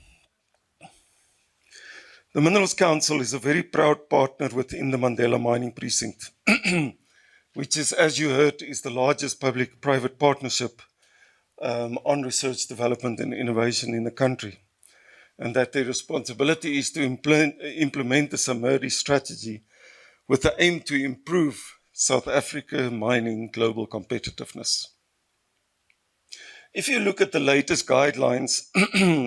The Minerals Council is a very proud partner within the Mandela Mining Precinct, which is, as you heard, is the largest public-private partnership on research, development and innovation in the country. And that their responsibility is to implement the SAMERDI strategy with the aim to improve South Africa mining global competitiveness. If you look at the latest guidelines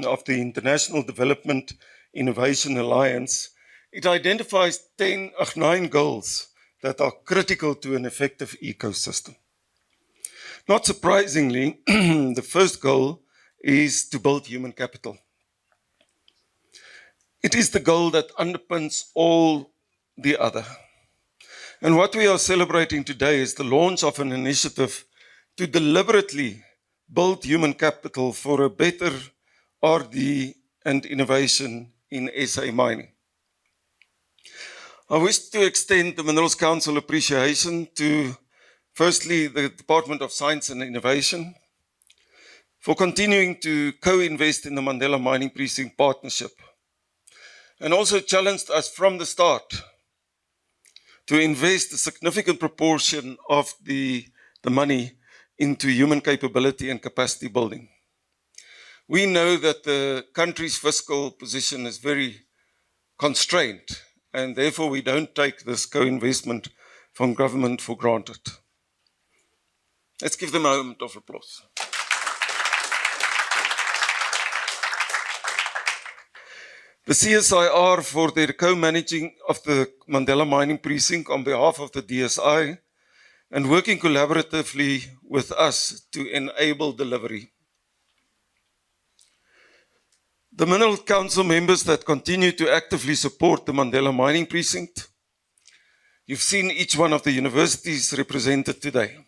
of the International Development Innovation Alliance, it identifies 9 goals that are critical to an effective ecosystem. Not surprisingly, the first goal is to build human capital. It is the goal that underpins all the other. And what we are celebrating today is the launch of an initiative to deliberately build human capital for a better RD and innovation in SA mining. I wish to extend the Minerals Council appreciation to, firstly, the Department of Science and Innovation for continuing to co-invest in the Mandela Mining Precinct partnership, and also challenged us from the start to invest a significant proportion of the money into human capability and capacity building. We know that the country's fiscal position is very constraint, and therefore we don't take this co-investment from government for granted. Let's give them a moment of applause. The CSIR, for their co-managing of the Mandela Mining Precinct on behalf of the DSI and working collaboratively with us to enable delivery. The Mineral Council members that continue to actively support the Mandela Mining Precinct. You've seen each one of the universities represented today.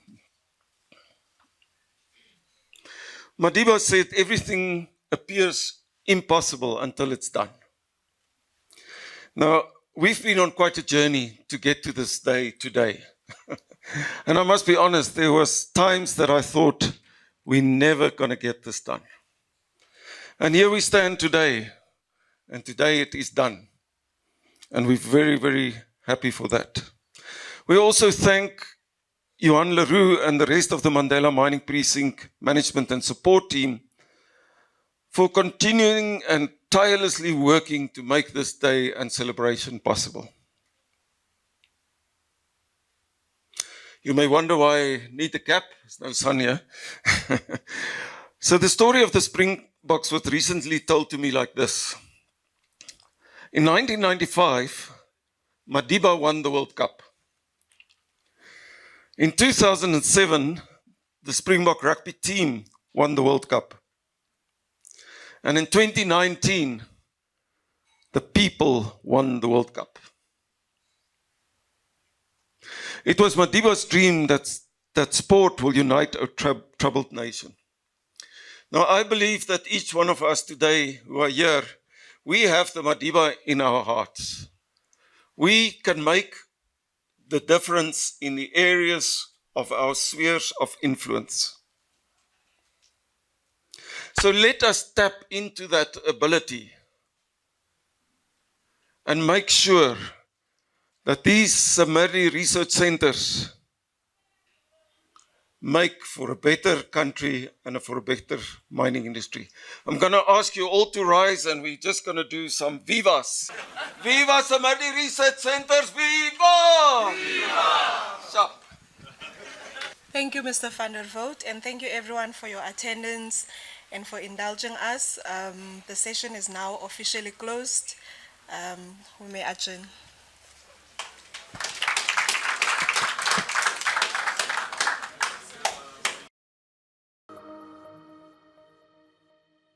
Madiba said everything appears impossible until it's done. Now, we've been on quite a journey to get to this day today. And I must be honest, there was times that I thought we're never going to get this done. And here we stand today, and today it is done. And we're very, very happy for that. We also thank Johan Leroux and the rest of the Mandela Mining Precinct management and support team for continuing and tirelessly working to make this day and celebration possible. You may wonder why I need a cap. There's no sun here. So the story of the Springboks was recently told to me like this. In 1995, Madiba won the World Cup. In 2007, the Springbok rugby team won the World Cup. And in 2019, the people won the World Cup. It was Madiba's dream that sport will unite a troubled nation. Now, I believe that each one of us today who are here, we have the Madiba in our hearts. We can make the difference in the areas of our spheres of influence. So let us tap into that ability and make sure that these SAMERDI research centers make for a better country and for a better mining industry. I'm going to ask you all to rise and we're just going to do some vivas. Viva SAMERDI Research Centers, viva! Viva! Sharp. Thank you, Mr. van der Voort, and thank you everyone for your attendance and for indulging us. The session is now officially closed. We may adjourn.